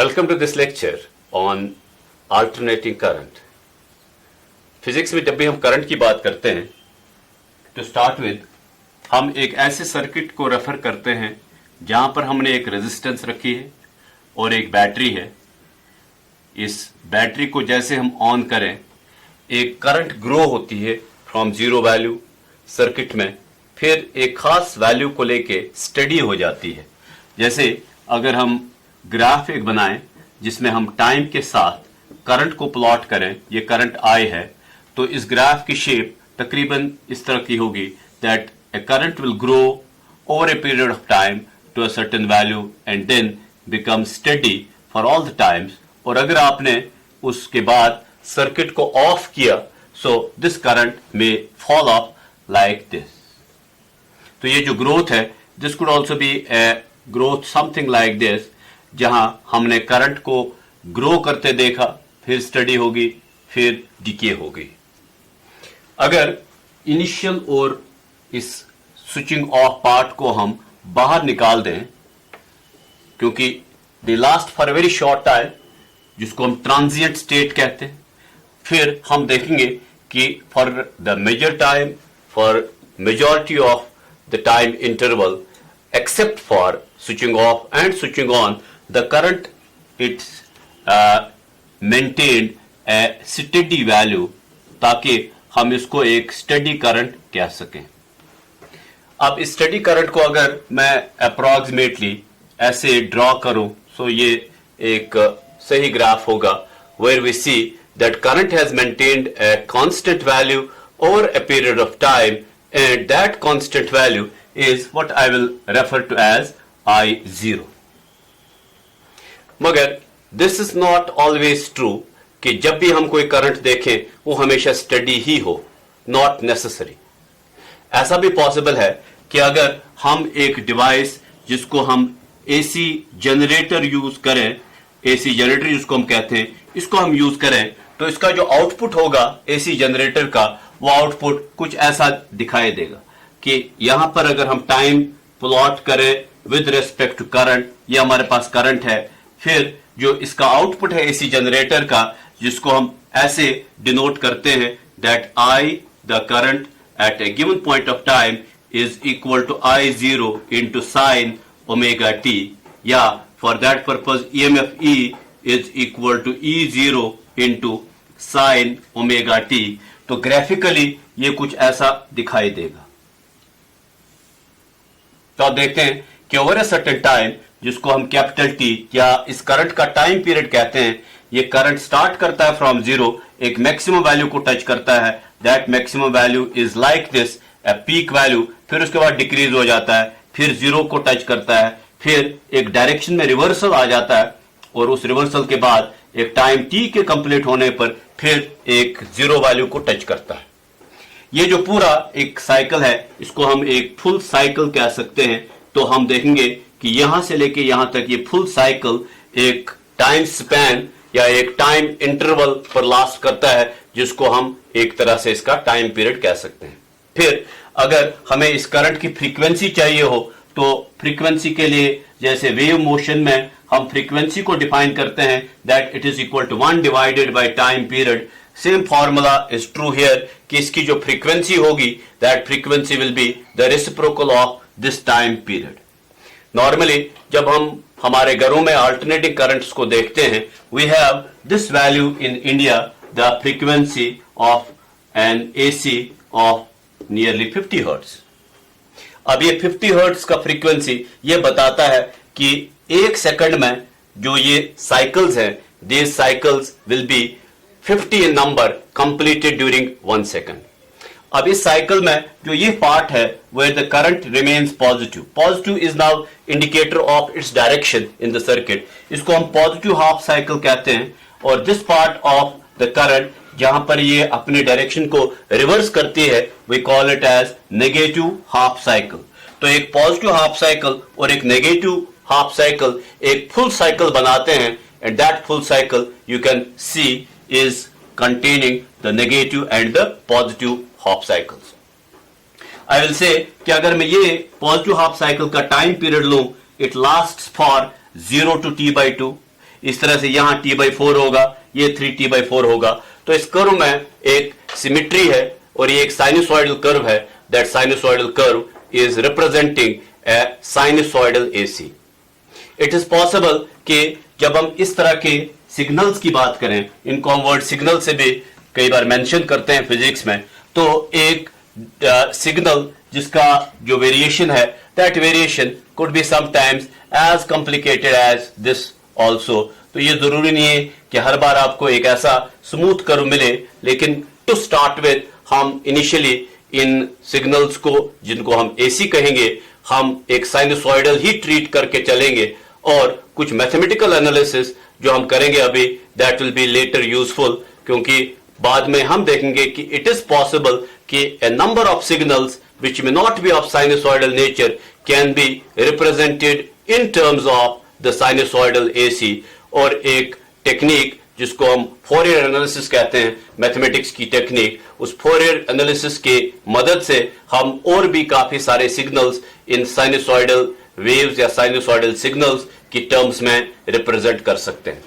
Welcome to this lecture on alternating current. Physics में जब भी हम करंट की बात करते हैं तो स्टार्ट विद हम एक ऐसे सर्किट को रेफर करते हैं जहां पर हमने एक रेजिस्टेंस रखी है और एक बैटरी है। इस बैटरी को जैसे हम ऑन करें एक करंट ग्रो होती है फ्रॉम जीरो वैल्यू सर्किट में, फिर एक खास वैल्यू को लेके स्टडी हो जाती है। जैसे अगर हम ग्राफ एक बनाएं जिसमें हम टाइम के साथ करंट को प्लॉट करें, ये करंट आई है, तो इस ग्राफ की शेप तकरीबन इस तरह की होगी that a current will grow over a period of time to a certain value and then become steady for all the times. और अगर आपने उसके बाद सर्किट को ऑफ किया so this current may fall off like this. तो ये जो ग्रोथ है this could also be a growth something like this, जहां हमने करंट को ग्रो करते देखा, फिर स्टडी होगी, फिर डिके होगी। अगर इनिशियल और इस स्विचिंग ऑफ पार्ट को हम बाहर निकाल दें, क्योंकि they last for a very short time, जिसको हम ट्रांजिएंट स्टेट कहते हैं, फिर हम देखेंगे कि for the major time, for majority of the time interval except for switching off and switching on, the current it's maintained a steady value, ताकि हम इसको एक steady current कह सकें। अब इस steady current को अगर मैं approximately ऐसे draw करूं, so ये एक सही ग्राफ होगा where we see that current has maintained a constant value over a period of time, and that constant value is what I will refer to as I0. मगर this is not always true कि जब भी हम कोई current देखें वो हमेशा study ही हो, not necessary. ऐसा भी पॉसिबल है कि अगर हम एक डिवाइस जिसको हम AC जनरेटर यूज करें, AC जनरेटर जिसको हम कहते हैं, इसको हम यूज करें तो इसका जो आउटपुट होगा AC जनरेटर का, वो आउटपुट कुछ ऐसा दिखाई देगा कि यहां पर अगर हम टाइम प्लॉट करें विद रेस्पेक्ट टू करंट, ये हमारे पास करंट है, फिर जो इसका आउटपुट है एसी जनरेटर का, जिसको हम ऐसे डिनोट करते हैं that I the current at a given point of time is equal to I0 into sine omega t, या for that purpose EMF E is equal to E0 into sine omega t. तो graphically ये कुछ ऐसा दिखाई देगा। तो आप देखते हैं कि ओवर ए सर्टेन टाइम, जिसको हम कैपिटल टी या इस करंट का टाइम पीरियड कहते हैं, ये करंट स्टार्ट करता है फ्रॉम जीरो, एक मैक्सिमम वैल्यू को टच करता है, that maximum value is like this a peak value, फिर उसके बाद डिक्रीज हो जाता है, फिर जीरो को टच करता है, फिर एक डायरेक्शन में रिवर्सल आ जाता है, और उस रिवर्सल के बाद एक टाइम टी के कंप्लीट होने पर फिर एक जीरो वैल्यू को टच करता है। ये जो पूरा एक साइकिल है इसको हम एक फुल साइकिल कह सकते हैं। तो हम देखेंगे कि यहां से लेके यहां तक ये फुल साइकिल एक टाइम स्पैन या एक टाइम इंटरवल पर लास्ट करता है, जिसको हम एक तरह से इसका टाइम पीरियड कह सकते हैं। फिर अगर हमें इस करंट की फ्रीक्वेंसी चाहिए हो तो फ्रीक्वेंसी के लिए जैसे वेव मोशन में हम फ्रीक्वेंसी को डिफाइन करते हैं that it is equal to 1 divided by time period. Same formula is true here कि इसकी जो फ्रीक्वेंसी होगी that frequency will be the reciprocal of this time period. Normally जब हम हमारे घरों में अल्टरनेटिंग करंट्स को देखते हैं, we have this value in India, the frequency of an AC of nearly 50 hertz. अब ये 50 हर्ट्ज का फ्रीक्वेंसी ये बताता है कि एक सेकंड में जो ये साइकिल्स हैं, these cycles will be 50 in number completed during 1 second. अब इस साइकिल में जो ये पार्ट है where the current remains positive. Positive is now indicator of its direction in the circuit. इसको हम positive half cycle कहते हैं, और this part of the current जहां पर ये अपने डायरेक्शन को रिवर्स करती है we call it as negative half cycle. तो एक पॉजिटिव हाफ साइकिल और एक नेगेटिव हाफ साइकिल एक फुल साइकिल बनाते हैं, and that full cycle you can see is containing the negative and the positive half cycles. I will say कि अगर मैं ये positive half cycle का time period लूं, it lasts for 0 to t by 2. इस तरह से यहां t/4 होगा, ये 3t/4 होगा। तो इस कर्व में एक सिमेट्री है और ये एक साइनसॉइडल कर्व है। That sinusoidal curve is representing A sinusoidal AC। It is possible कि जब हम इस तरह के सिग्नल्स की बात करें, इनको हम वर्ड सिग्नल से भी कई बार मेंशन करते हैं फिजिक्स में, तो एक सिग्नल जिसका जो वेरिएशन है, that variation could be sometimes as complicated as this also. तो ये जरूरी नहीं है कि हर बार आपको एक ऐसा स्मूथ कर्व मिले, लेकिन टू स्टार्ट विद हम इनिशियली इन सिग्नल्स को, जिनको हम AC कहेंगे, हम एक साइनसॉइडल ही ट्रीट करके चलेंगे और कुछ मैथमेटिकल एनालिसिस जो हम करेंगे अभी, that will be later useful, क्योंकि बाद में हम देखेंगे कि इट इज पॉसिबल कि a number of signals which may not be of sinusoidal nature can be represented in terms of the sinusoidal AC। और एक टेक्निक जिसको हम फोरियर एनालिसिस कहते हैं, मैथमेटिक्स की टेक्निक, उस फोरियर एनालिसिस के मदद से हम और भी काफी सारे सिग्नल्स इन साइनसॉइडल वेव्स या साइनसॉइडल सिग्नल्स की टर्म्स में रिप्रेजेंट कर सकते हैं।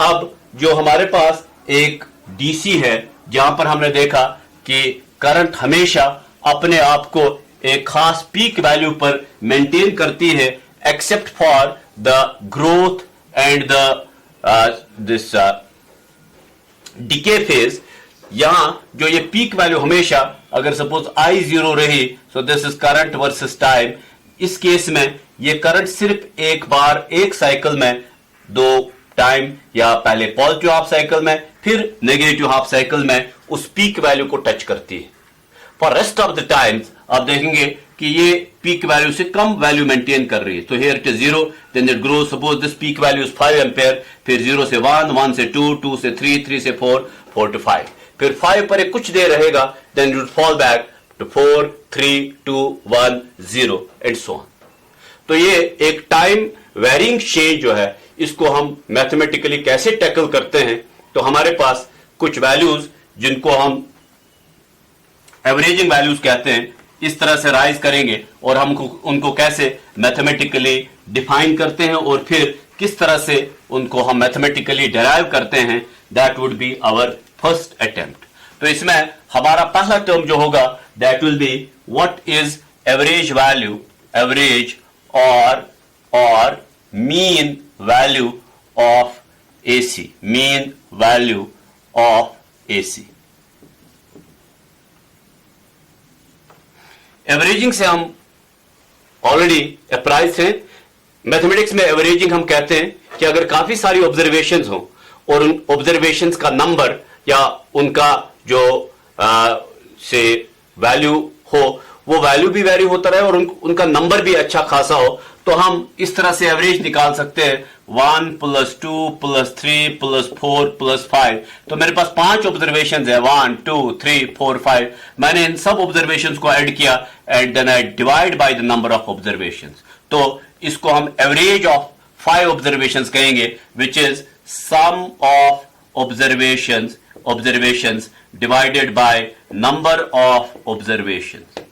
अब जो हमारे पास एक DC है, जहां पर हमने देखा कि करंट हमेशा अपने आप को एक खास पीक वैल्यू पर मेंटेन करती है, except for the growth and this decay phase. यहां जो ये पीक वैल्यू हमेशा, अगर सपोज I0 रही, सो this is current versus time. इस केस में ये करंट सिर्फ एक बार, एक साइकिल में, दो टाइम या पहले पॉजिटिव हाफ साइकिल में फिर नेगेटिव हाफ साइकिल में उस पीक वैल्यू को टच करती है। For rest of the times आप देखेंगे कि ये पीक वैल्यू से कम वैल्यू मेंटेन कर रही है। तो here it is 0, then it grows, suppose this peak value is 5 ampere, फिर 0 से 1, 1 से 2, 2 से 3, 3 से 4, 4 to 5, फिर 5 पर कुछ देर रहेगा, then it will fall back to 4, 3, 2, 1, 0 and so on. तो ये एक टाइम वेरिंग चेंज जो है, इसको हम मैथमेटिकली कैसे टैकल करते हैं, तो हमारे पास कुछ वैल्यूज जिनको हम एवरेजिंग वैल्यूज कहते हैं, इस तरह से राइज करेंगे और हम उनको कैसे मैथमेटिकली डिफाइन करते हैं और फिर किस तरह से उनको हम मैथमेटिकली डिराइव करते हैं, that would be our first attempt. तो इसमें हमारा पहला टर्म जो होगा, that will be what is average value, average और mean value of AC, mean value of AC। Averaging से हम ऑलरेडी अप्राइज थे। मैथमेटिक्स में एवरेजिंग हम कहते हैं कि अगर काफी सारी ऑब्जर्वेशंस हो और उन ऑब्जर्वेशंस का नंबर या उनका जो से वैल्यू हो, वो वैल्यू भी वेरी होता रहे और उनका नंबर भी अच्छा खासा हो, तो हम इस तरह से एवरेज निकाल सकते हैं 1 + 2 + 3 + 4 + 5। तो मेरे पास 5 ऑब्जर्वेशंस है, 1 2 3 4 5। मैंने इन सब ऑब्जर्वेशंस को ऐड किया and then I divide by the number of observations. तो इसको हम एवरेज ऑफ 5 ऑब्जर्वेशंस कहेंगे, which is sum of observations divided by number of observations.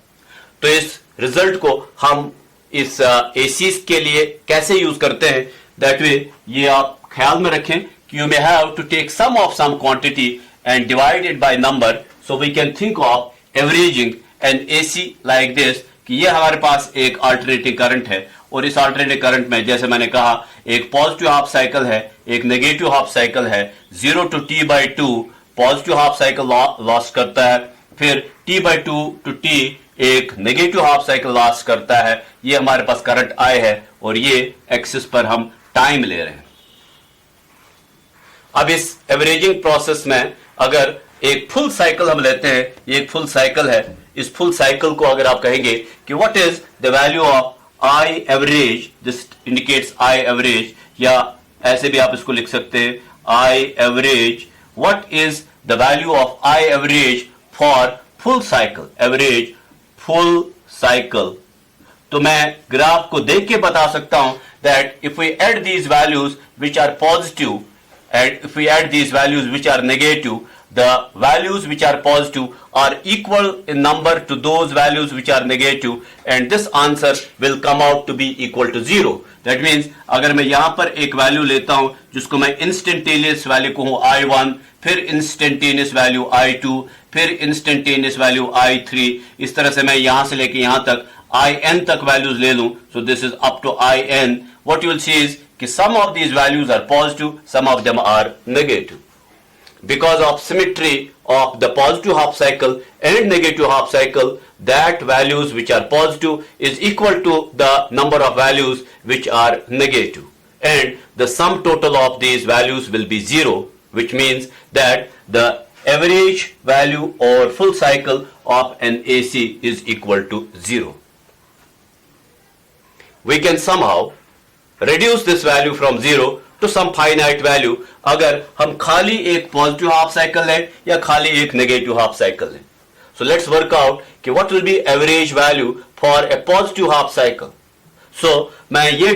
तो इस रिजल्ट को हम इस ACs के लिए कैसे यूज करते हैं, दैट वे ये आप ख्याल में रखें कि you may have to take sum of sum quantity and divide it by number, so we can think of averaging an AC like this, कि ये हमारे पास एक अल्टरनेटिंग करंट है और इस अल्टरनेटिंग करंट में, जैसे मैंने कहा, एक पॉजिटिव हाफ साइकिल है, एक नेगेटिव हाफ साइकिल है। 0 to T/2 positive half cycle loss करता है, फिर T/2 to T एक नेगेटिव हाफ साइकिल लॉस करता है। ये हमारे पास करंट I है और ये एक्सिस पर हम टाइम ले रहे हैं। अब इस एवरेजिंग प्रोसेस में अगर एक फुल साइकिल हम लेते हैं, ये एक फुल साइकिल है, इस फुल साइकिल को अगर आप कहेंगे कि what is the value of I average, this indicates I average, या ऐसे भी आप इसको लिख सकते हैं I average, what is the value of I average for full cycle, average full cycle. तो मैं ग्राफ को देख के बता सकता हूं that if we add these values which are positive and if we add these values which are negative, the values which are positive are equal in number to those values which are negative, and this answer will come out to be equal to 0. That means अगर मैं यहाँ पर एक value लेता हूँ जिसको मैं instantaneous value कहूँ I1, फिर इंस्टेंटेनियस वैल्यू I2, फिर इंस्टेंटेनियस वैल्यू I3, इस तरह से मैं यहाँ से लेके यहाँ तक In तक वैल्यूज ले लूं, so this is up to In. What you will see is कि some of these values are positive, some of them are negative. Because of symmetry of the positive half cycle and negative half cycle, that values which are positive is equal to the number of values which are negative, and the sum total of these values will be 0, which means that the average value over full cycle of an AC is equal to 0. We can somehow reduce this value from 0 to some finite value अगर हम खाली एक positive half cycle लें या खाली एक negative half cycle लें. So let's work out कि what will be average value for a positive half cycle. So मैं ये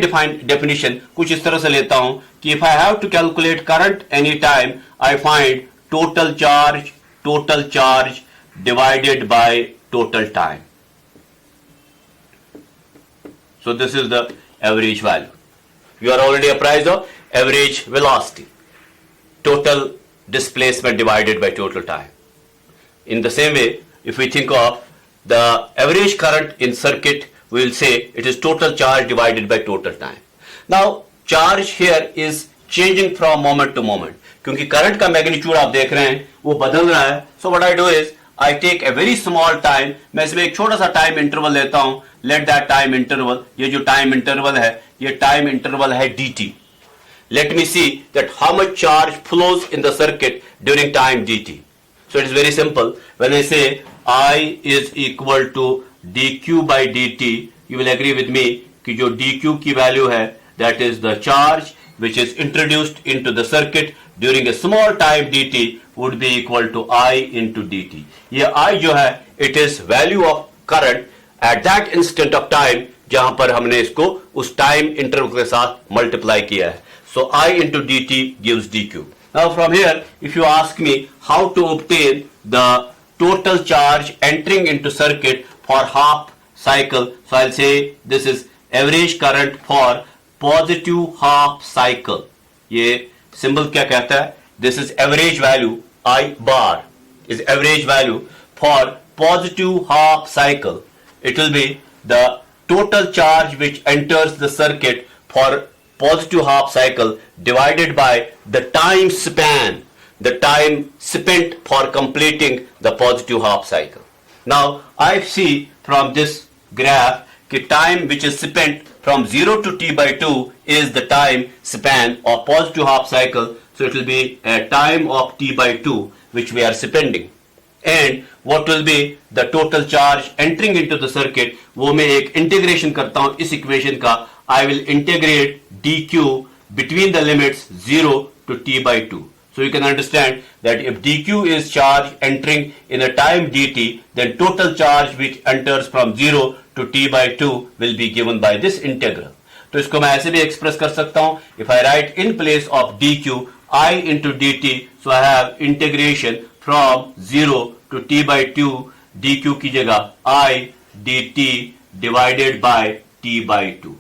definition कुछ इस तरह से लेता हूं कि if I have to calculate current any time, I find total charge divided by total time. So this is the average value. You are already apprised of average velocity, total displacement divided by total time. In the same way, if we think of the average current in circuit, we will say it is total charge divided by total time. Now, charge here is changing from moment to moment. क्योंकि current का magnitude आप देख रहे हैं वो बदल रहा है. So what I do is I take a very small time. मैं इसमें एक छोटा सा time interval लेता हूँ. Let that time interval, ये जो time interval है, ये time interval है dt. Let me see that how much charge flows in the circuit during time dt. So it is very simple. When I say I is equal to dq by dt, you will agree with me कि जो dq की value है, that is the charge which is introduced into the circuit during a small time dt would be equal to I into dt. ये I जो है, it is value of current at that instant of time जहां पर हमने इसको उस time interval के साथ multiply किया है. So I into dt gives dq. Now from here, if you ask me how to obtain the total charge entering into circuit for half cycle, so I'll say this is average current for positive half cycle. ये symbol क्या कहता है? This is average value, I bar is average value for positive half cycle. It will be the total charge which enters the circuit for positive half cycle divided by the time span, the time spent for completing the positive half cycle. Now I see from this graph that time which is spent from 0 to t by 2 is the time span of positive half cycle. So it will be a time of t by 2 which we are spending. And what will be the total charge entering into the circuit, वो मैं एक integration करता हूँ इस equation का. I will integrate dq between the limits 0 to t by 2. So you can understand that if dq is charge entering in a time dt, then total charge which enters from 0 to t by 2 will be given by this integral. तो इसको मैं ऐसे भी express कर सकता हूँ. If I write in place of dq I into dt, so I have integration from 0 to t by 2 dq की जगह I dt divided by t by 2.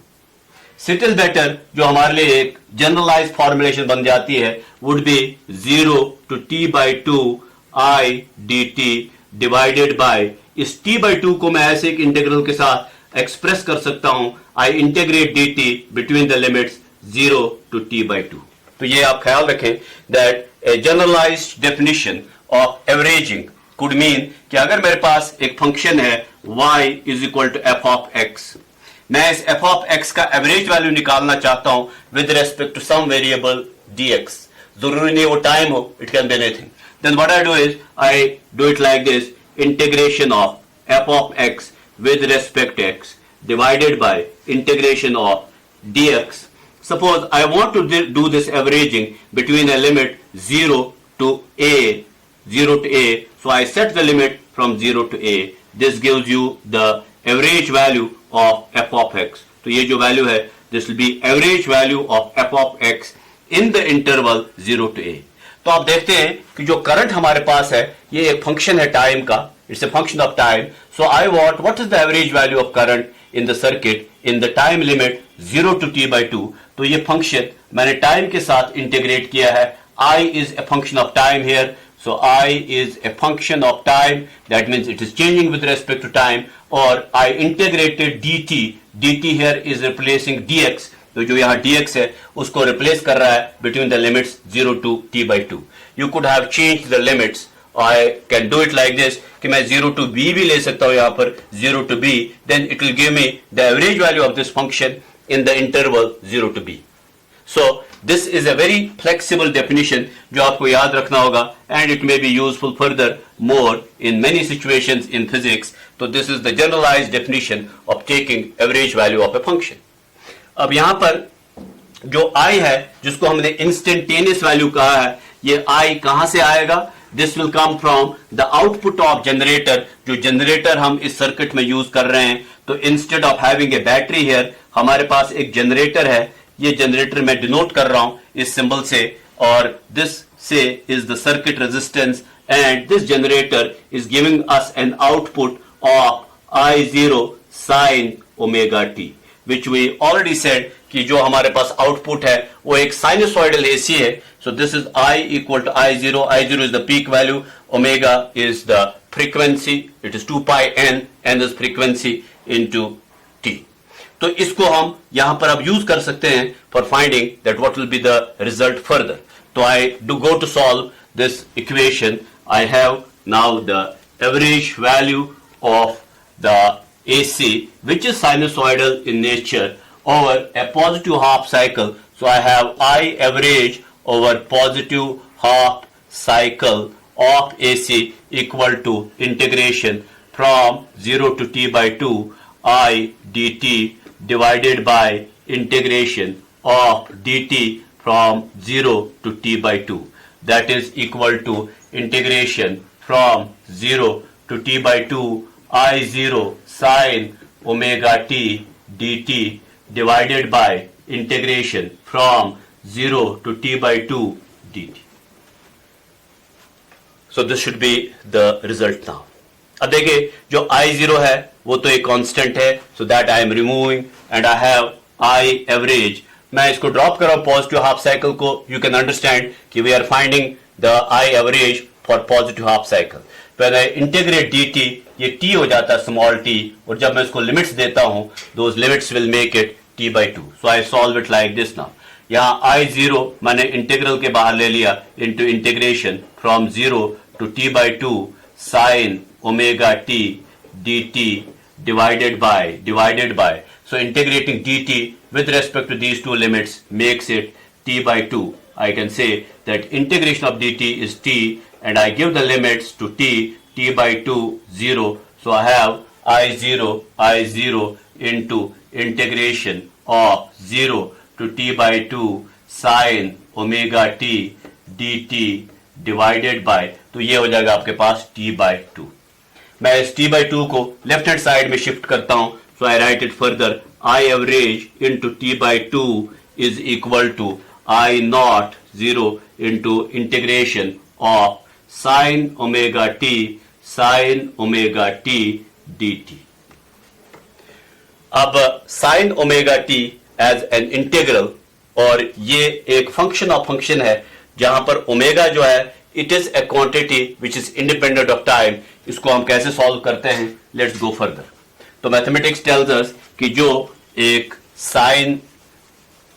Still better जो हमारे लिए एक generalized formulation बन जाती है would be 0 to t by 2 I dt divided by, इस t by 2 को मैं ऐसे एक इंटीग्रल के साथ एक्सप्रेस कर सकता हूं. I integrate dt between the limits 0 to t by 2. तो ये आप ख्याल रखें that a generalized definition of averaging could mean कि अगर मेरे पास एक फंक्शन है y is equal to f of x, मैं इस f of x का एवरेज वैल्यू निकालना चाहता हूं with respect to some variable dx. जरूरी नहीं वो टाइम हो, it can be anything. Then what I do is I do it like this, integration of f of x with respect to x divided by integration of dx. Suppose I want to do this averaging between a limit 0 to a, so I set the limit from 0 to a. This gives you the average value of f of x. तो ये जो value है, this will be average value of f of x in the interval 0 to a. तो आप देखते हैं कि जो करंट हमारे पास है ये एक फंक्शन है टाइम का, it's a function of time. So I want what is the average value of current in the circuit in the time limit 0 to t/2. तो ये फंक्शन मैंने टाइम के साथ इंटीग्रेट किया है. I is a function of time here, so I is a function of time, that means it is changing with respect to time. Or I integrated dt, dt here is replacing dx, तो जो यहाँ dx है उसको replace कर रहा है between the limits 0 to t/2. You could have changed the limits. I can do it like this कि मैं 0 to b भी ले सकता हूँ यहाँ पर 0 to b, then it will give me the average value of this function in the interval 0 to b. So this is a very flexible definition जो आपको याद रखना होगा, and it may be useful further more in many situations in physics. So this is the generalized definition of taking average value of a function. अब यहाँ पर जो I है जिसको हमने instantaneous value कहा है, ये I कहाँ से आएगा? This will come from the output of generator. जो generator हम इस सर्किट में यूज कर रहे हैं, तो instead of having a battery here, हमारे पास एक generator है. ये जनरेटर मैं डिनोट कर रहा हूं इस सिंबल से, और this say is the circuit resistance, and this generator is giving us an output of I0 sin omega t, which we already said कि जो हमारे पास आउटपुट है वो एक साइनसॉइडल एसी है. So this is I equal to I0 is the peak value, omega is the frequency, it is 2πn and this frequency into t. तो इसको हम यहां पर अब यूज कर सकते हैं for finding that what will be the result further. तो I do go to solve this equation. I have now the average value of the AC which is sinusoidal in nature over a positive half cycle. So I have I average over positive half cycle of AC equal to integration from 0 to t/2 I dt divided by integration of dt from 0 to t/2. That is equal to integration from 0 to t/2 I0 sin omega t dt divided by integration from 0 to t/2 dt. So this should be the result now. अब देखिए जो I0 है वो तो एक constant है, so that I am removing and I have I average. मैं इसको ड्रॉप कर रहा हूं पॉजिटिव हाफ साइकिल को. यू कैन अंडरस्टैंड कि we are finding the I average for positive half cycle. When I integrate dt, ये t हो जाता है स्मॉल t, और जब मैं इसको लिमिट्स देता हूं those limits will make it t/2. So I solve it like this now. यहाँ I0 मैंने इंटीग्रल के बाहर ले लिया into integration from 0 to t/2 sin omega t dt divided by. So integrating dt with respect to these two limits makes it t/2. I can say that integration of dt is t, and I give the limits to t/2 0. So I have I0 into integration of 0 to t/2 sin omega t dt divided by, तो ये हो जाएगा आपके पास t/2. मैं इस t/2 को left hand side में shift करता हूं. So I write it further. I average into t/2 is equal to I0 into integration of sin omega t dt. अब sin omega t as an integral, और ये एक function of function है जहां पर ओमेगा जो है it is a quantity which is independent of time. इसको हम कैसे सॉल्व करते हैं, लेट्स गो फर्दर. तो मैथमेटिक्स टेल्स अस कि जो एक साइन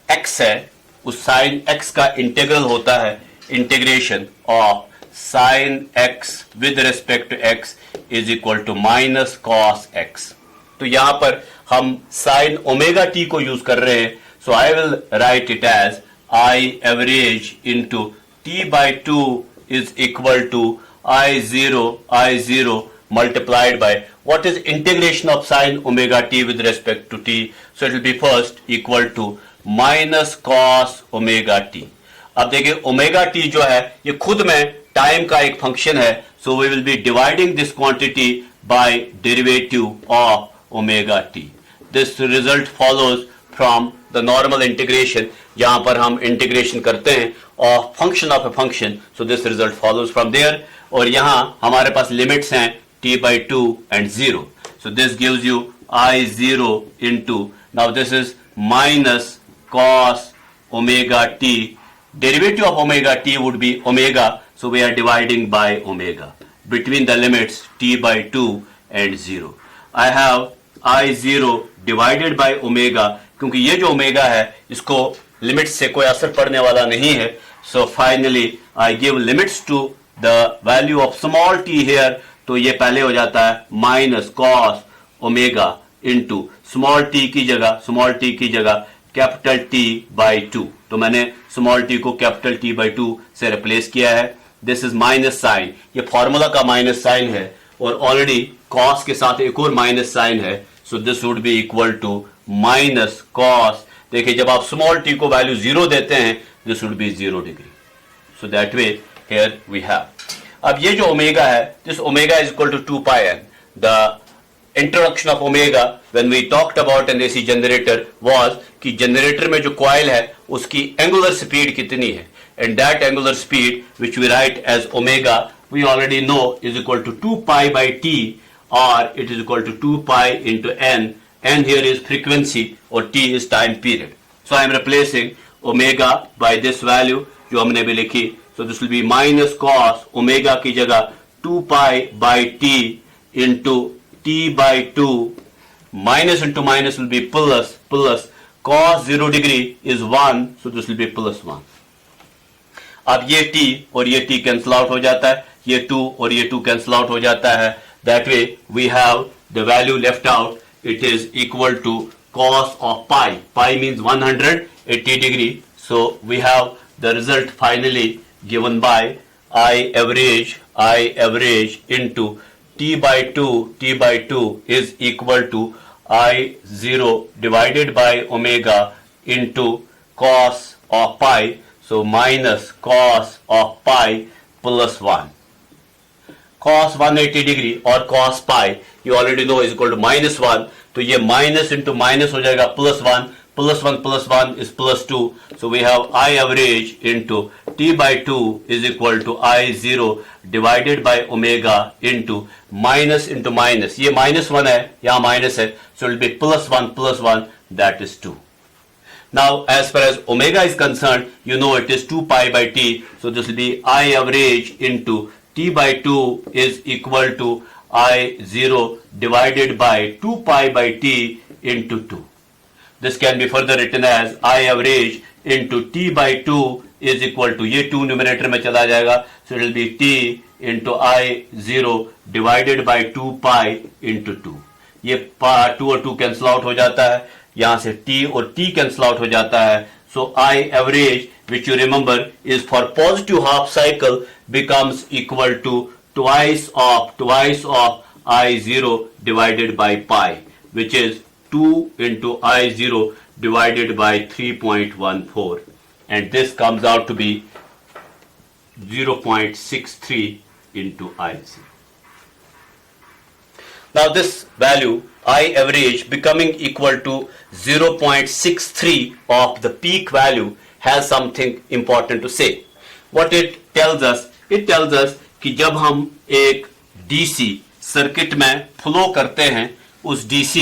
x है उस साइन x का इंटीग्रल होता है integration of sine x with respect to x is equal to minus cos x. तो यहां पर हम साइन ओमेगा t को यूज कर रहे हैं. So I will write it as I average into t/2 is equal to I0 multiplied by what is integration of sin omega t with respect to t. So it will be first equal to minus cos omega t. अब देखिए omega t जो है ये खुद में time का एक function है. So we will be dividing this quantity by derivative of omega t. This result follows from the normal integration, जहां पर हम इंटीग्रेशन करते हैं of a function, so this result follows from there. और यहां हमारे पास लिमिट्स हैं t/2 and 0, so this gives you I0 into, now this is minus cos omega t, derivative of omega t would be omega, so we are dividing by omega between the limits t/2 and 0. I have I0 divided by omega, क्योंकि ये जो omega है इसको limits से कोई असर पड़ने वाला नहीं है, so finally I give limits to the value of small t here, तो ये पहले हो जाता है minus cos omega into small T की जगह कैपिटल T/2, तो मैंने स्मॉल टी को कैपिटल T/2 से रिप्लेस किया है। दिस इज माइनस साइन, ये फॉर्मूला का माइनस साइन है और ऑलरेडी कॉस के साथ एक और माइनस साइन है, so this would be equal to minus cos. देखिए जब आप स्मॉल टी को वैल्यू 0 देते हैं this would be 0 degree, so that way here we have. अब ये जो ओमेगा है, this omega is equal to 2πn। The introduction of omega when we talked about an AC generator was कि generator में जो coil है उसकी angular speed कितनी है, and that angular speed which we write as omega we already know is equal to 2π/t, और it is equal to 2π into n, n here is frequency और t is time period, so I am replacing omega by this value जो हमने भी लिखी, so this will be minus cos omega की जगह 2π/t into t/2, minus into minus will be plus cos 0 degree is 1, so this will be +1. अब ये t और ये t कैंसिल आउट हो जाता है, ये 2 और ये 2 कैंसिल आउट हो जाता है, that way we have the value left out, it is equal to cos of pi means 180 degree, so we have the result finally given by I average into t/2 is equal to I0 divided by omega into cos of pi, so minus cos of pi plus 1. Cos 180 degree और cos pi you already know is equal to -1, तो ये minus into minus हो जाएगा +1, +1 is +2, so we have I average into t/2 is equal to I0 divided by omega into minus into minus, ये -1 है यहाँ minus है, so it will be +1 that is 2. Now as far as omega is concerned, you know it is 2π/t, so this will be I average into t/2 is equal to I0 divided by 2π/t into 2. This can be further written as I average into t/2 is equal to, ये 2 numerator में चला जाएगा, so it will be t into I0 divided by 2π into 2. ये 2 और 2 cancel out हो जाता है, यहां से t और t कैंसिल आउट हो जाता है, so I average which you remember is for positive half cycle becomes equal to twice of I0 divided by pi, which is 2 into I0 divided by 3.14, and this comes out to be 0.63 into I0. Now this value I average becoming equal to 0.63 of the peak value has something important to say. What it tells us? It tells us कि जब हम एक DC circuit में flow करते हैं, उस DC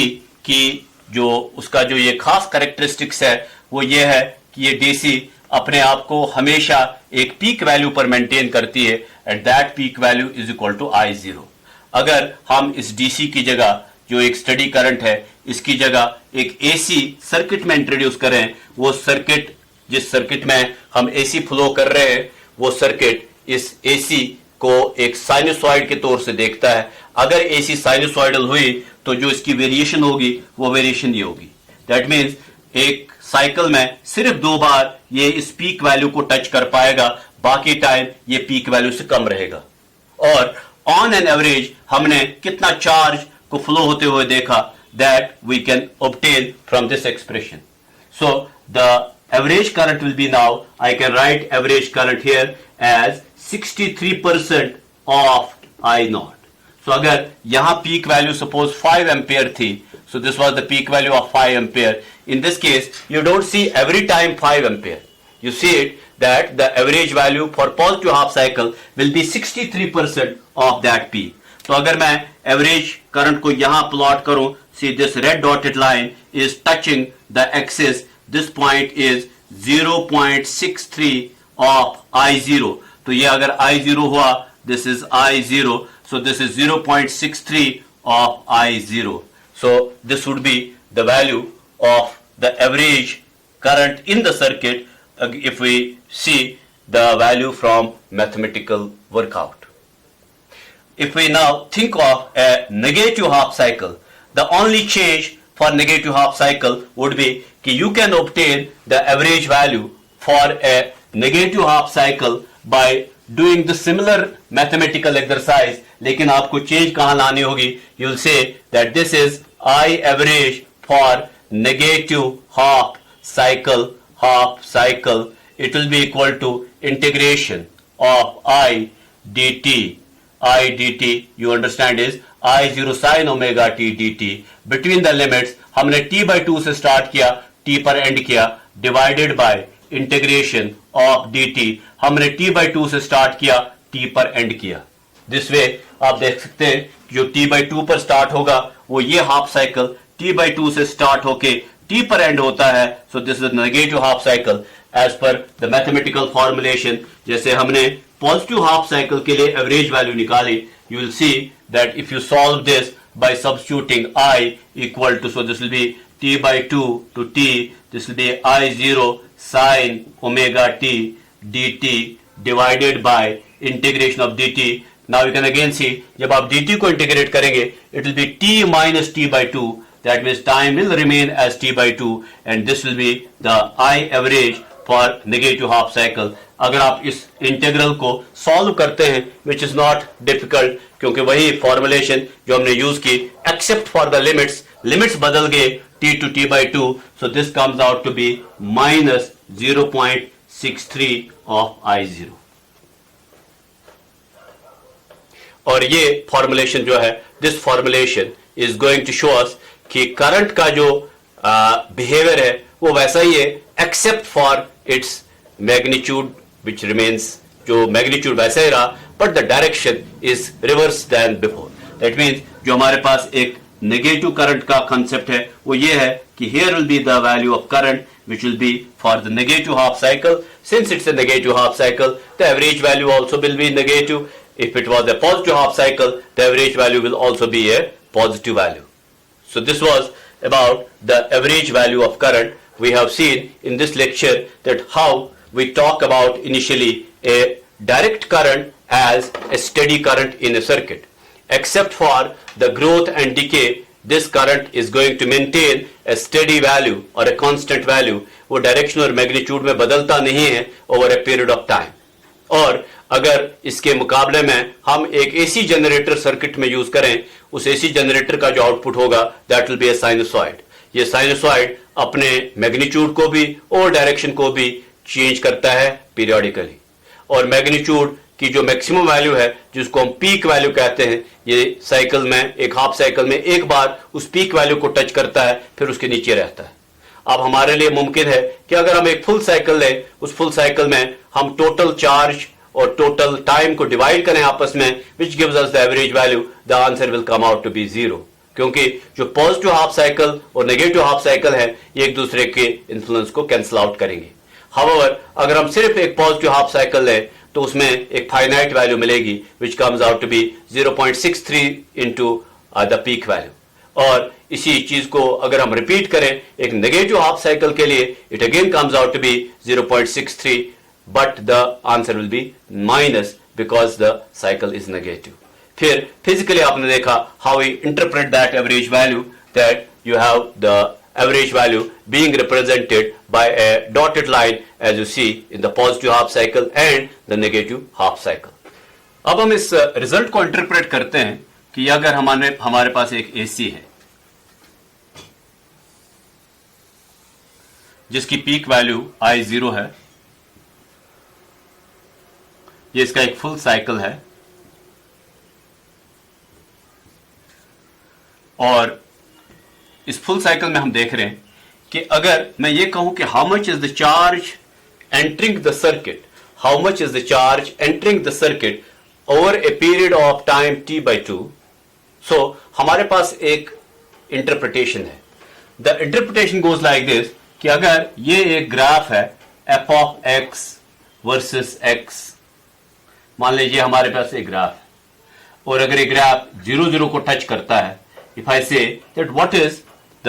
की जो उसका जो ये खास कैरेक्टरिस्टिक्स है वो ये है कि ये DC अपने आप को हमेशा एक पीक वैल्यू पर मेंटेन करती है, and that peak value is equal to I0. अगर हम इस DC की जगह जो एक स्टडी करंट है इसकी जगह एक AC सर्किट में इंट्रोड्यूस करें, वो सर्किट जिस सर्किट में हम AC फ्लो कर रहे हैं वो सर्किट इस AC को एक साइनसॉइड के तौर से देखता है। अगर AC साइनसॉइडल हुई तो जो इसकी वेरिएशन होगी वो वेरिएशन ये होगी, दैट मीन्स एक साइकिल में सिर्फ 2 बार ये इस पीक वैल्यू को टच कर पाएगा, बाकी टाइम ये पीक वैल्यू से कम रहेगा। और ऑन एन एवरेज हमने कितना चार्ज को फ्लो होते हुए देखा, that we can obtain from this expression. So the average current will be, now I can write average current here as 63% of I0. सो अगर यहां पीक वैल्यू सपोज 5 एम्पियर थी, so this was the peak value of 5 ampere. In this case, you don't see every time 5 ampere. You see it that the average value for positive half cycle will be 63% of that peak. तो अगर मैं average current को यहां plot करूं, see this red dotted line is touching the axis. This point is 0.63 of I0. तो ये अगर I0 हुआ, this is I0. So this is 0.63 of I0. So this would be the value of the average current in the circuit if we see the value from mathematical workout. If we now think of a negative half cycle, the only change for negative half cycle would be कि you can obtain the average value for a negative half cycle by doing the similar mathematical exercise. लेकिन आपको change कहां लानी होगी? You'll say that this is I average for negative half cycle. It will be equal to integration of I dt. I dt you understand is I0 sin omega t dt. Between the limits हमने t by 2 से start किया, t पर end किया, divided by integration of dt हमने t by 2 से start किया, t पर end किया. This way आप देख सकते हैं जो t by 2 पर start होगा वो ये हाफ साइकिल t by 2 से स्टार्ट होके t पर एंड होता है. So this is negative half cycle as per the mathematical formulation. जैसे हमने पॉजिटिव हाफ साइकिल के लिए एवरेज वैल्यू निकाली, you will see that if you solve this by substituting I equal to, so this will be t by 2 to t, this will be I0 sin omega t dt divided by integration of dt. Now you can again see जब आप dt को integrate करेंगे it will be t minus t by 2, that means time will remain as t by 2 and this will be the I average for negative half cycle. अगर आप इस integral को solve करते हैं which is not difficult क्योंकि वही formulation जो हमने यूज की एक्सेप्ट फॉर द लिमिट्स बदल गए t to t by 2, so this comes out to be minus 0.63 of I0. और ये फॉर्मुलेशन जो है, this formulation is going to show us कि करंट का जो बिहेवियर है वो वैसा ही है except for its magnitude which remains. जो मैग्नीट्यूड वैसा ही रहा but the direction is reverse then before. That means जो हमारे पास एक नेगेटिव करंट का कंसेप्ट है वो ये है कि here will be the value of current which will be for the negative half cycle. Since it's a negative half cycle, the average value also will be negative. If it was a positive half cycle, the average value will also be a positive value. So this was about the average value of current. We have seen in this lecture that how we talk about initially a direct current as a steady current in a circuit. Except for the growth and decay, this current is going to maintain a steady value or a constant value. वो direction और magnitude में बदलता नहीं है over a period of time. और अगर इसके मुकाबले में हम एक एसी जनरेटर सर्किट में यूज करें, उस एसी जनरेटर का जो आउटपुट होगा that will B A sinusoid. ये साइनसॉइड अपने मैग्नीट्यूड को भी और डायरेक्शन को भी चेंज करता है पीरियोडिकली. और मैग्नीट्यूड की जो मैक्सिमम वैल्यू है जिसको हम पीक वैल्यू कहते हैं, ये साइकिल में एक हाफ साइकिल में एक बार उस पीक वैल्यू को टच करता है फिर उसके नीचे रहता है. अब हमारे लिए मुमकिन है कि अगर हम एक फुल साइकिल लें, उस फुल साइकिल में हम टोटल चार्ज और टोटल टाइम को डिवाइड करें आपस में, which gives us the average value, the answer will come out to be 0. क्योंकि जो पॉजिटिव हाफ साइकिल और नेगेटिव हाफ साइकिल है ये एक दूसरे के इन्फ्लुएंस को कैंसिल आउट करेंगे. हाउएवर अगर हम सिर्फ एक पॉजिटिव हाफ साइकिल लें तो उसमें एक फाइनाइट वैल्यू मिलेगी which comes out to be 0.63 into the peak value. और इसी चीज को अगर हम रिपीट करें एक नेगेटिव हाफ साइकिल के लिए, it again comes out to be 0.63 but the answer will be minus because the cycle is negative. फिर physically आपने देखा how we interpret that average value, that you have the average value being represented by a dotted line as you see in the positive half cycle and the negative half cycle. अब हम इस result को interpret करते हैं कि अगर हमारे पास एक एसी है जिसकी पीक वैल्यू I0 है, ये इसका एक फुल साइकिल है और इस फुल साइकिल में हम देख रहे हैं कि अगर मैं ये कहूं कि how much is the charge entering the circuit, how much is the charge entering the circuit over a period of time t by 2, सो हमारे पास एक इंटरप्रिटेशन है. The interpretation goes like this कि अगर ये एक ग्राफ है f of x versus x, मान लीजिए हमारे पास एक ग्राफ है और अगर ये ग्राफ 0 0 को टच करता है, if I say that what is the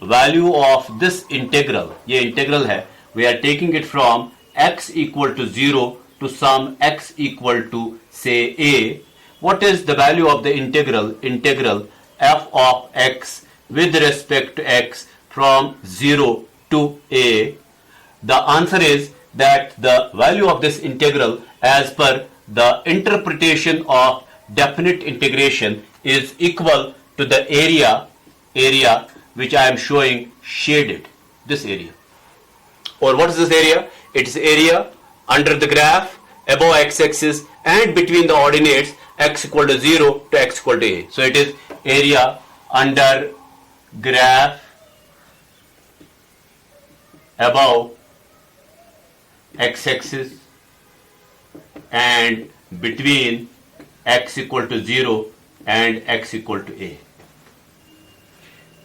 value of this integral, ये इंटीग्रल है, we are taking it from x equal to 0 to some x equal to say a, what is the value of the integral f of x with respect to x from 0 to a? The answer is that the value of this integral as per the interpretation of definite integration is equal to the area which I am showing shaded, this area. Or what is this area? It is area under the graph above x-axis and between the ordinates x equal to 0 to x equal to a. So it is area under graph above x-axis and between x equal to 0 and x equal to a.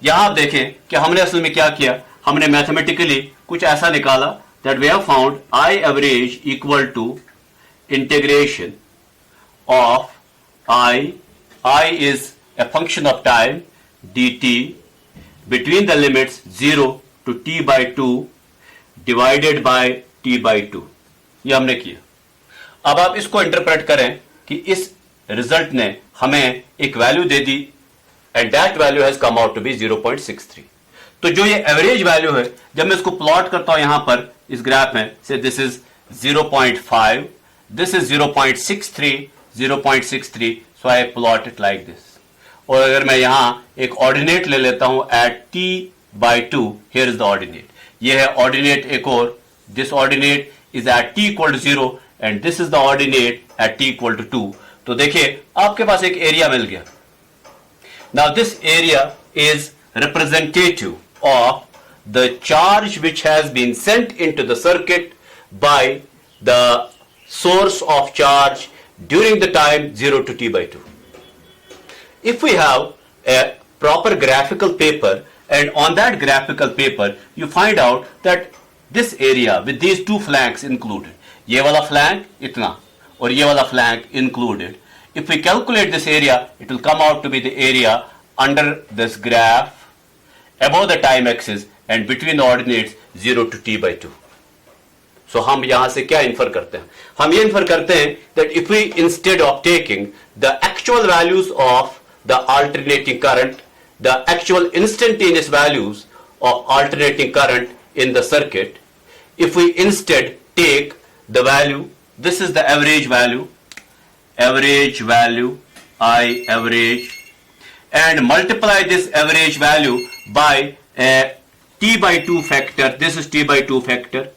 यहां आप देखें कि हमने असल में क्या किया, हमने मैथमेटिकली कुछ ऐसा निकाला that we have found I average equal to integration of I is a function of time dt between the limits 0 to t by 2 divided by t by 2. ये हमने किया. अब आप इसको इंटरप्रेट करें कि इस रिजल्ट ने हमें एक value they the and that value has come out to be 0.63. तो जो ये एवरेज वैल्यू है, जब मैं इसको प्लॉट करता हूं यहां पर इस ग्राफ में, say this is 0.5, this is 0.63, so I plot it like this. और अगर मैं यहां एक ऑर्डिनेट ले लेता हूं at t by 2, here is the ordinate, ये है ऑर्डिनेट एक और, this ordinate is at t equal to 0 and this is the ordinate at t equal to 2. तो देखिए आपके पास एक एरिया मिल गया. Now this area is representative of the charge which has been sent into the circuit by the source of charge during the time 0 to t by 2. If we have a proper graphical paper and on that graphical paper you find out that this area with these two flanks included, ये वाला flank इतना और ये वाला flank included, if we calculate this area, it will come out to be the area under this graph above the time axis and between the ordinates 0 to t by 2. So हम यहां से क्या infer करते हैं? हम ये infer करते हैं that if we instead of taking the actual values of the alternating current, the actual instantaneous values of alternating current in the circuit, if we instead take the value, this is the average value, I average, and multiply this average value by a t by 2 factor, this is t by 2 factor,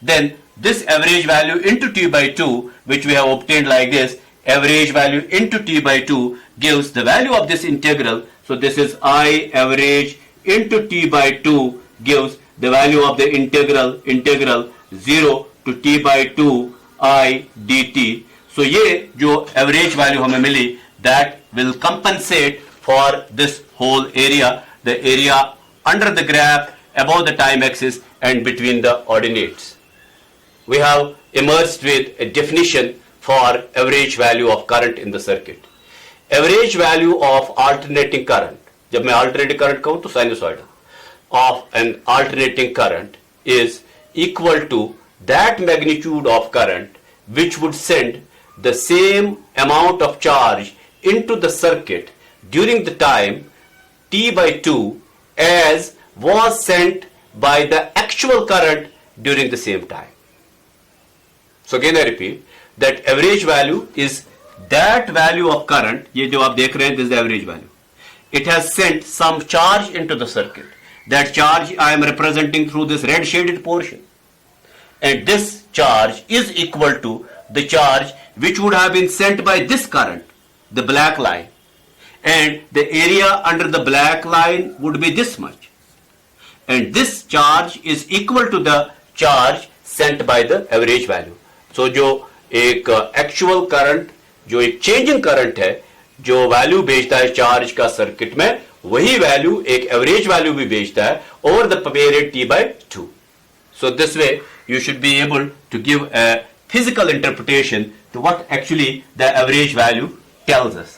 then this average value into t by 2 which we have obtained like this, average value into t by 2 gives the value of this integral. So this is I average into t by 2 gives the value of the integral 0 to t by 2 I dt. So ये जो average value हमें मिली, that will compensate for this whole area, the area under the graph above the time axis and between the ordinates. We have emerged with a definition for average value of current in the circuit. Average value of alternating current, जब मैं alternating current कहूं तो sinusoidal of an alternating current is equal to that magnitude of current which would send the same amount of charge into the circuit during the time t by 2 as was sent by the actual current during the same time. So again I repeat that average value is that value of current, ये जो आप देख रहे हैं, this is the average value. It has sent some charge into the circuit. That charge I am representing through this red shaded portion. And this charge is equal to the charge which would have been sent by this current, the black line. and the area under the black line would be this much, and this charge is equal to the charge sent by the average value. So जो एक actual current, जो एक changing current है, जो value भेजता है charge का circuit में, वही वैल्यू एक एवरेज वैल्यू भी भेजता है over the period t/2. So this way you should be able to give a physical interpretation to what actually the average value tells us.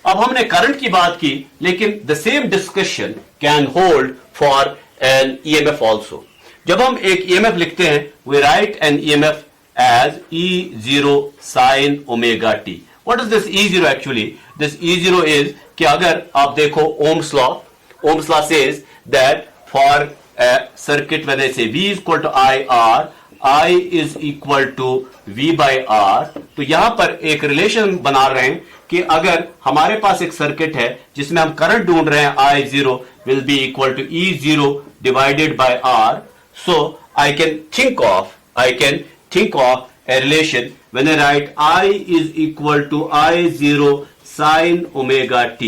अब हमने करंट की बात की, लेकिन the same discussion can hold for an EMF also. जब हम एक EMF लिखते हैं, we write an EMF as E0 sin omega t. What is this E0 actually? This E0 is कि अगर आप देखो Ohm's law says that for a circuit when they say V is equal to IR, I is equal to V by R, तो यहां पर एक relation बना रहे हैं कि अगर हमारे पास एक सर्किट है जिसमें हम करंट ढूंढ रहे हैं, I0 will be equal to E0 divided by R. So I can think of a relation when I write I is equal to I0 sin omega t.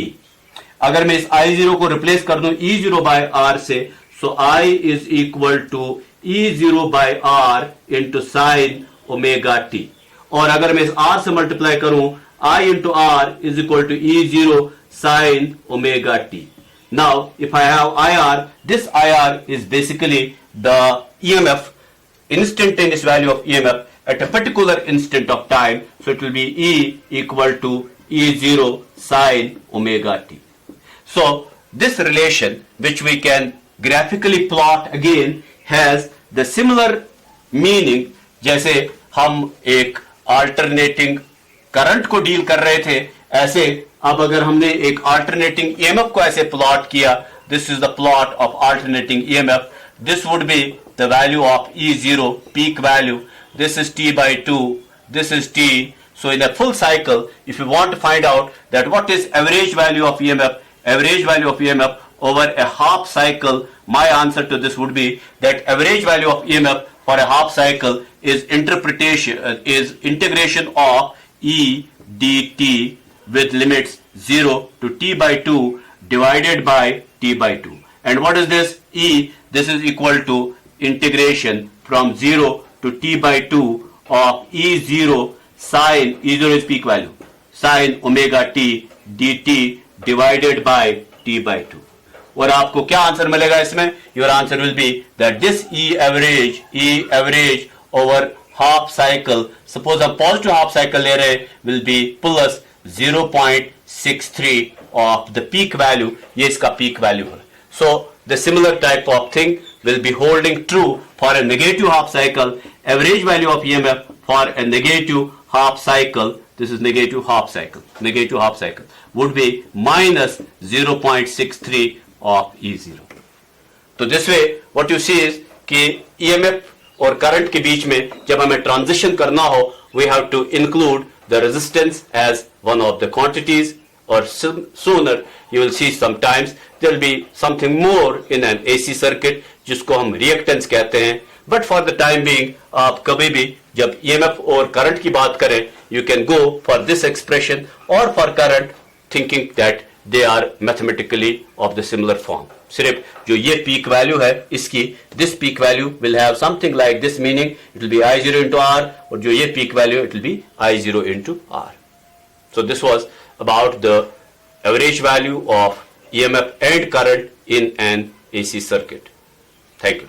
अगर मैं इस I0 को रिप्लेस कर दूं E0 by R से, so I is equal to E0 by R into sin omega t. और अगर मैं इस R से मल्टीप्लाई करूं, I into R is equal to E0 sin omega t. Now if I have IR, this IR is basically the EMF, instantaneous value of EMF at a particular instant of time, so it will be E equal to E0 sin omega t. So this relation, which we can graphically plot again, has the similar meaning जैसे हम एक alternating current को deal कर रहे थे, ऐसे अब अगर हमने एक alternating EMF को ऐसे प्लॉट किया, this is the plot of alternating EMF. This would be the value of E0 peak value. This is t/2, this is t. So in a full cycle, if you want to find out that what is average value of EMF over a half cycle, my answer to this would be that average value of EMF for a half cycle is integration of E dt with limits 0 to t/2 divided by t/2. And what is this? E, this is equal to integration from 0 to t/2 of E0 sin, E0 is peak value, sin omega t dt divided by t/2. और आपको क्या answer मिलेगा इसमें? Your answer will be that this E average over half cycle, suppose हम positive half cycle ले रहे हैं, will be plus 0.63 of the peak value. ये इसका peak value है. So the similar type of thing will be holding true for a negative half cycle. Average value of EMF for a negative half cycle, this is negative half cycle would be minus 0.63 of E0. तो this way what you see is कि EMF और current के बीच में जब हमें transition करना हो, we have to include the resistance as one of the quantities, or sooner you will see sometimes there will be something more in an AC circuit जिसको हम reactance कहते हैं. But for the time being, आप कभी भी जब EMF और current की बात करें, you can go for this expression or for current thinking that they are mathematically of the similar form. सिर्फ जो ये peak value है इसकी, this peak value will have something like this, meaning it will be I0 into R, और जो ये peak value it will be I0 into R. So this was about the average value of EMF and current in an AC circuit. Thank you.